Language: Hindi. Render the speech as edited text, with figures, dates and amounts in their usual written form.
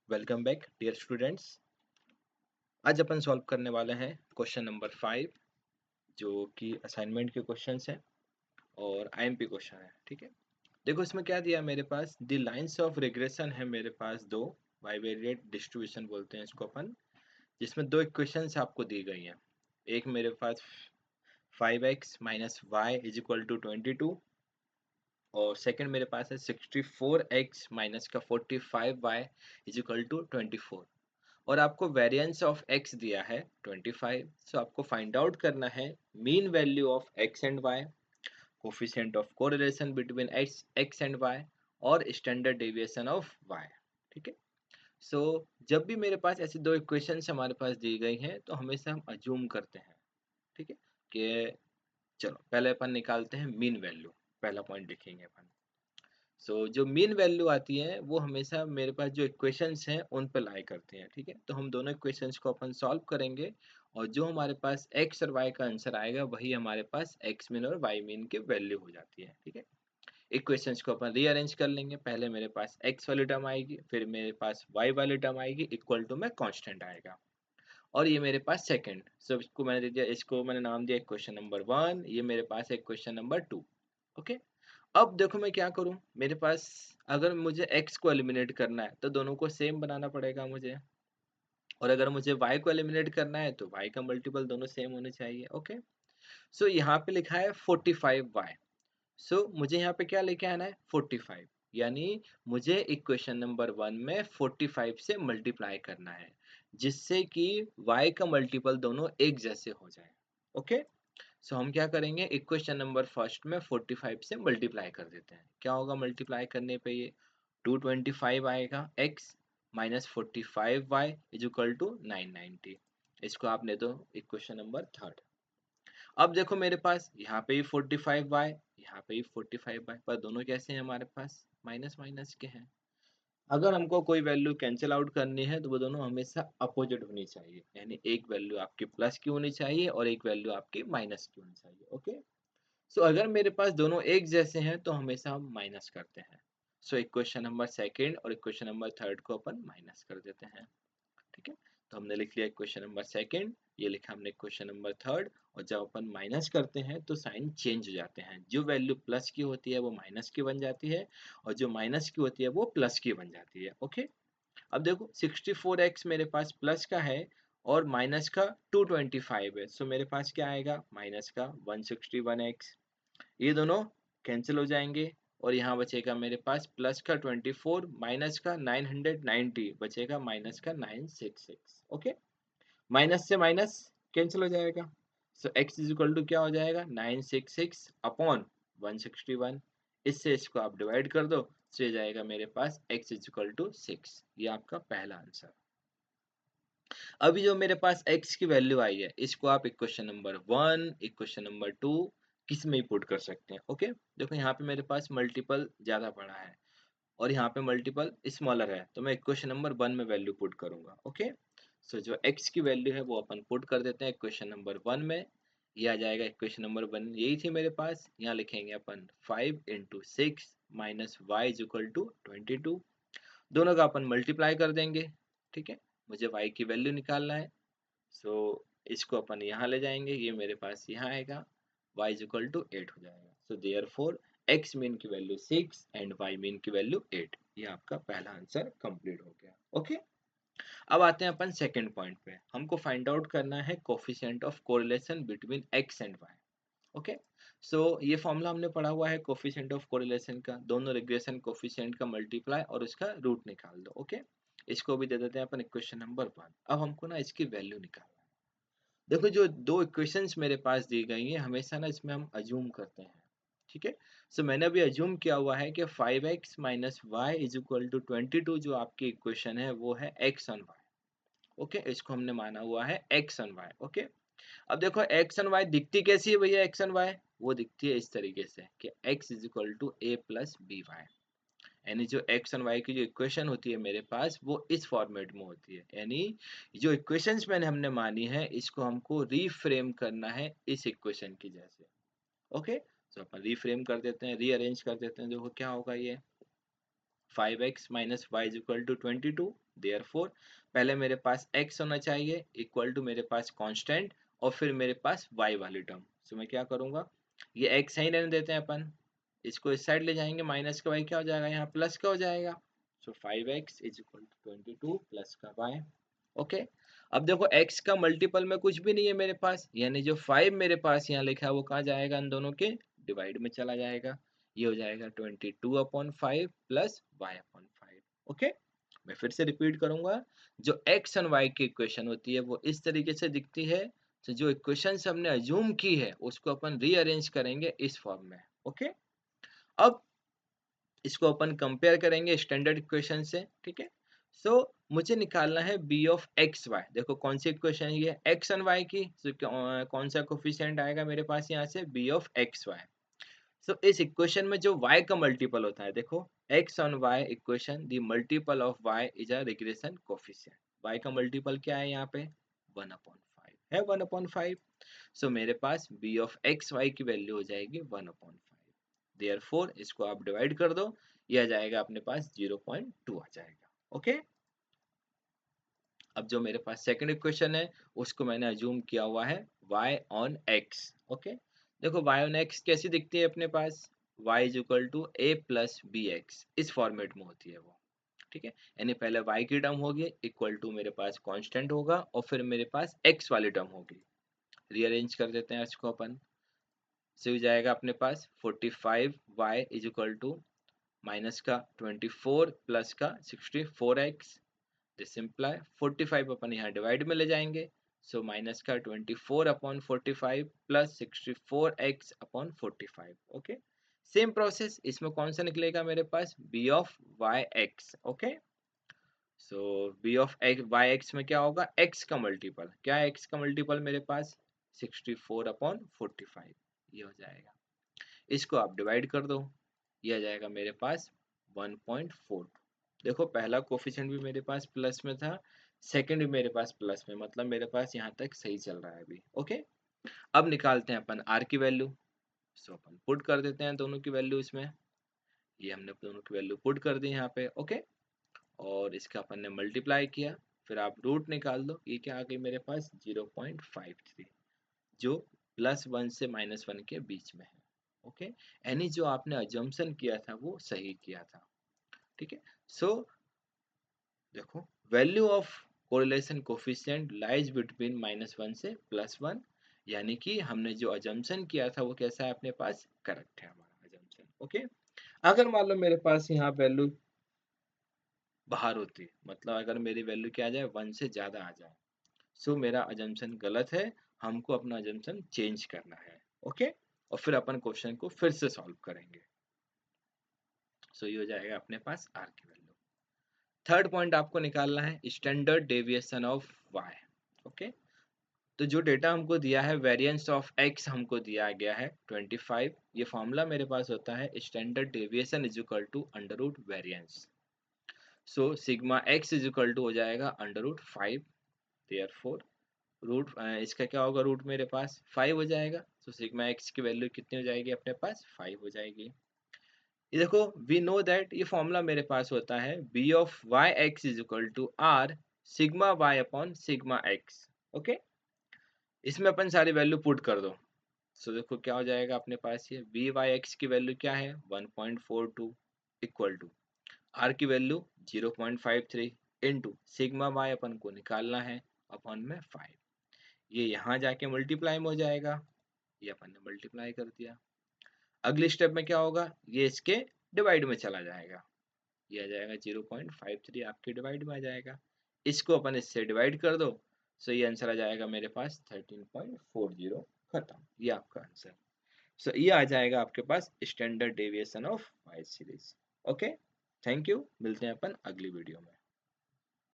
Welcome back dear students. आज अपन सॉल्व करने वाले हैं क्वेश्चन नंबर 5 जो कि असाइनमेंट के क्वेश्चंस हैं और आईएमपी क्वेश्चन है। ठीक है, देखो इसमें क्या दिया मेरे पास। द लाइंस ऑफ रिग्रेशन है मेरे पास दो, बाइवेरिएट डिस्ट्रीब्यूशन बोलते हैं इसको अपन, जिसमें दो इक्वेशंस आपको दी गई हैं। एक मेरे पास 5x minus y is equal to 22 और सेकंड मेरे पास है 64x माइनस का 45y इज इक्वल टू 24 और आपको वेरिएंस ऑफ x दिया है 25। सो आपको फाइंड आउट करना है mean value of x and y, coefficient of correlation between x and y और स्टैंडर्ड डेविएशन ऑफ y। ठीक है, सो जब भी मेरे पास ऐसी दो इक्वेशंस हमारे पास दी गई हैं तो हमेशा हम अज्यूम करते हैं, ठीक है, कि चलो पहले अपन निकालते हैं मीन वैल्यू। पहला पॉइंट लिखेंगे अपन। जो मीन वैल्यू आती है वो हमेशा मेरे पास जो इक्वेशंस हैं उन पर लाई करती हैं। ठीक है, तो हम दोनों इक्वेशंस को अपन सॉल्व करेंगे और जो हमारे पास एक्स और वाई का आंसर आएगा वही हमारे पास एक्स मीन और वाई मीन की वैल्यू हो जाती है। ठीक है, इक्वेशंस को अपन रीअरेंज कर लेंगे। पहले मेरे पास एक्स वाली टर्म आएगी, फिर मेरे पास वाई वाली टर्म आएगी, इक्वल टू में कांस्टेंट आएगा और ये मेरे पास सेकंड। इसको मैंने दे दिया, इसको मैंने नाम दिया क्वेश्चन नंबर 1, ये मेरे पास है क्वेश्चन नंबर 2। ओके, अब देखो मैं क्या करूं। मेरे पास अगर मुझे x को एलिमिनेट करना है तो दोनों को सेम बनाना पड़ेगा मुझे, और अगर मुझे y को एलिमिनेट करना है तो y का मल्टीपल दोनों सेम होने चाहिए। ओके, सो यहाँ पे लिखा है 45y। सो मुझे यहाँ पे क्या लेके आना है 45, यानी मुझे इक्वेशन नंबर 1 में 45 से मल्टीप्लाई करना है जिससे कि y का मल्टीपल दोनों एक जैसे हो जाए। ओके, सो हम क्या करेंगे, इक्वेशन नंबर फर्स्ट में 45 से मल्टीप्लाई कर देते हैं। क्या होगा मल्टीप्लाई करने पे, ये 225 आएगा x minus 45y is equal to 990। इसको आप ले दो इक्वेशन नंबर थर्ड। अब देखो मेरे पास यहाँ पे ही 45y, यहाँ पे ही 45y, पर दोनों कैसे हैं हमारे पास माइनस माइनस के हैं। अगर हमको कोई वैल्यू कैंसिल आउट करनी है तो वो दोनों हमेशा अपोजिट होनी चाहिए, यानी एक वैल्यू आपकी प्लस की होनी चाहिए और एक वैल्यू आपकी माइनस की होनी चाहिए। ओके, सो अगर मेरे पास दोनों एक जैसे हैं तो हमेशा हम माइनस करते हैं। सो इक्वेशन नंबर सेकंड और इक्वेशन नंबर थर्ड को अपन माइनस कर देते हैं। ठीक है, तो हमने लिख लिया इक्वेशन नंबर सेकंड, ये लिखा हमने इक्वेशन नंबर थर्ड, और जब अपन माइनस करते हैं तो साइन चेंज हो जाते हैं। जो वैल्यू प्लस की होती है वो माइनस की बन जाती है और जो माइनस की होती है वो प्लस की बन जाती है। ओके, अब देखो 64x मेरे पास प्लस का है और माइनस का 225 है। सो मेरे पास क्या आएगा माइनस का 161x। ये दोनों कैंसिल हो जाएंगे और यहाँ बचेगा मेरे पास प्लस का 24 माइनस का 990 बचेगा माइनस का 966। ओके, माइनस से माइनस कैंसिल हो जाएगा। सो x इज इक्वल टू क्या हो जाएगा 966 अपॉन 161। इससे इसको आप डिवाइड कर दो तो ये जाएगा मेरे पास x इज इक्वल टू 6। ये आपका पहला आंसर। अभी जो मेरे पास x की वैल्यू आई है इसको आप इक्वेशन नंबर 1 इक्वेशन नंबर 2 किस में ही पुट कर सकते हैं। ओके, देखो यहाँ पे मेरे पास मल्टीपल ज्यादा पड़ा है और यहाँ पे मल्टीपल स्मॉलर है, तो मैं इक्वेशन नंबर 1 में वैल्यू पुट करूंगा। ओके, सो जो x की वैल्यू है वो अपन पुट कर देते हैं इक्वेशन नंबर 1 में। ये आ जाएगा इक्वेशन नंबर 1, यही थी मेरे पास। यहाँ लिखेंगे अपन 5 into 6 minus y is equal to 22। दोनों का अपन मल्टीप्लाई कर देंगे। ठीक है, मुझे y की वैल्यू निकालना है। सो इसको अपन यहाँ ले जाएंगे, ये मेरे पास यहाँ आएगा, y इज इक्वल टू 8 हो जाएगा। सो देयरफॉर x मीन की वैल्यू 6 एंड y मीन की वैल्यू 8। ये आपका पहला आंसर कंप्लीट हो गया। ओके, अब आते हैं अपन सेकंड पॉइंट पे। हमको फाइंड आउट करना है coefficient of correlation between x and y। Okay, so ये फॉर्मूला हमने पढ़ा हुआ है कोफिशिएंट ऑफ कोरिलेशन का, दोनों रिग्रेशन कोफिशिएंट का मल्टीप्लाई और उसका रूट निकाल दो। ओके, इसको भी दे देते हैं अपन इक्वेशन नंबर 1। अब हमको ना इसकी वैल्यू निकालना है। देखो जो दो इक्वेशंस मेरे पास दी गई हैं हमेशा ना इसमें हम अज्यूम करते हैं। ठीक है, सो मैंने अभी अज्यूम किया हुआ है कि 5x minus y is equal to 22 जो आपकी इक्वेशन है वो है x ऑन y। ओके, इसको हमने माना हुआ है x ऑन y। ओके, अब देखो x ऑन y दिखती कैसी है भैया, x ऑन y वो दिखती है इस तरीके से कि x is equal to a plus b y, यानी जो x एंड y की जो इक्वेशन होती है मेरे पास वो इस फॉर्मेट में होती है। यानी जो इक्वेशंस मैंने हमने मानी है इसको हमको रीफ्रेम करना है इस इक्वेशन की जैसे। ओके, तो अपन रीफ्रेम कर देते हैं, रीअरेंज कर देते हैं। देखो क्या होगा ये, 5x minus y is equal to 22। देयरफॉर पहले मेरे पास x होना चाहिए इक्वल टू मेरे पास कांस्टेंट और फिर मेरे पास y वाली टर्म। सो मैं क्या करूंगा, ये x सही रहने देते हैं अपन, इसको इस साइड ले जाएंगे, माइनस का y क्या हो जाएगा, यहाँ प्लस का हो जाएगा। So 5x is equal to 22 plus का y। ओके, अब देखो x का मल्टीपल में कुछ भी नहीं है मेरे पास, यानी जो 5 मेरे पास यहाँ लिखा है वो कहाँ जाएगा, इन दोनों के डिवाइड में चला जाएगा। ये हो जाएगा 22/5 प्लस y/5। ओके, मैं फिर से रिपीट करूंगा, जो x एंड y की इक्वेशन होती है वो इस तरीके से दिखती है। तो जो इक्वेशन हमने अज्यूम की है उसको अपन रीअरेंज करेंगे इस फॉर्म में। ओके, अब इसको अपन कंपेयर करेंगे स्टैंडर्ड इक्वेशन से। ठीक है, सो मुझे निकालना है b ऑफ एक्स वाई। देखो कौन सी इक्वेशन है ये, x एंड y की। so, कौन सा कोफिशिएंट आएगा मेरे पास यहाँ से, b ऑफ एक्स वाई। सो इस इक्वेशन में जो y का मल्टीपल होता है, देखो x on y equation, the multiple of y is a regression coefficient. y का मल्टीपल क्या है यहाँ पे, 1/5 है, 1/5। सो मेरे पास b ऑफ एक्स वाई की वैल्यू हो जाएगी 1/5। देयरफॉर इसको आप डिवाइड कर दो, ये आ जाएगा अपने पास 0.2 आ जाएगा। ओके, अब जो मेरे पास सेकंड इक्वेशन है उसको मैंने अज्यूम किया हुआ है y ऑन x। ओके, देखो y ऑन x कैसी दिखती है अपने पास, y is equal to a plus b x, इस फॉर्मेट में होती है वो। ठीक है, यानी पहले y की टर्म होगी इक्वल टू मेरे पास कांस्टेंट होगा और फिर मेरे पास x वाली टर्म होगी। रीअरेंज कर देते हैं इसको अपन, से हो जाएगा अपने पास 45y is equal to minus का 24 प्लस का 64x। दिस सिंप्लाई 45 अपन यहाँ डिवाइड में ले जाएंगे। सो माइनस का 24/45 plus 64x/45। Okay, same process इसमें कौन सा निकलेगा मेरे पास, b of y x. Okay, so b of y x में क्या होगा, x का मल्टीपल, क्या है x का मल्टीपल मेरे पास, 64/45, ये हो जाएगा। इसको आप डिवाइड कर दो, ये आ जाएगा मेरे पास 1.4। देखो पहला कोफिशिएंट भी मेरे पास प्लस में था, सेकंड भी मेरे पास प्लस में, मतलब मेरे पास यहाँ तक सही चल रहा है अभी। ओके, अब निकालते हैं अपन r की वैल्यू। सो अपन पुट कर देते हैं दोनों की वैल्यू इसमें, ये हमने दोनों की वैल्यू पुट कर दी यहाँ पे। ओके, और इसका अपन ने मल्टीप्लाई किया, फिर आप रूट निकाल दो, ये क्या आ गई मेरे पास 0.53, जो +1 से -1 के बीच में है। ओके, यानी जो आपने अजम्पशन किया था वो सही किया था। ठीक है, सो देखो value of correlation coefficient lies between -1 से +1, यानी कि हमने जो अजम्पशन किया था वो कैसा है अपने पास, करेक्ट है हमारा अजम्पशन। ओके, अगर मान लो मेरे पास यहाँ वैल्यू बाहर होती, मतलब अगर मेरी वैल्यू क्या आ जाए 1 से ज्यादा आ जाए, सो मेरा अजम्पशन गलत है, हमको अपना अजम्पशन चेंज करना है। ओके, और फिर अपन क्वेश्चन को फिर से सॉल्व करेंगे। सो ये हो जाएगा अपने पास आर की वैल्यू। थर्ड पॉइंट आपको निकालना है standard deviation of y. Okay, तो जो डेटा हमको दिया है वेरिएंस ऑफ एक्स हमको दिया गया है 25। ये फॉर्मूला मेरे पास होता है standard deviation is equal to under root variance. So sigma x is equal to हो जाएगा अंडर रूट 5। देयरफॉर रूट इसका क्या होगा, रूट मेरे पास 5 हो जाएगा। तो सिग्मा एक्स की वैल्यू कितनी हो जाएगी अपने पास, 5 हो जाएगी। ये देखो वी नो दैट ये फॉर्मूला मेरे पास होता है b of y x is equal to r sigma y upon sigma x. Okay, इसमें अपन सारी वैल्यू पुट कर दो। सो देखो क्या हो जाएगा अपने पास, ये बी वाई एक्स की वैल्यू क्या है 1.42 इक्वल टू आर की वैल्यू 0.53 इंटू सिग्मा वाई अपन को निकालना है अपॉन में 5। ये यहाँ जाके मल्टीप्लाई में हो जाएगा, ये अपन ने मल्टीप्लाई कर दिया। अगली स्टेप में क्या होगा, ये इसके डिवाइड में चला जाएगा, ये आ जाएगा 0.53 आपके डिवाइड में आ जाएगा। इसको अपन इससे डिवाइड कर दो, सो ये आंसर आ जाएगा मेरे पास 13.40। खत्म, ये आपका आंसर। सो ये आ जाएगा आपके पास standard deviation of y series. Okay, thank you, मिलते हैं अपन अगली वीडियो में।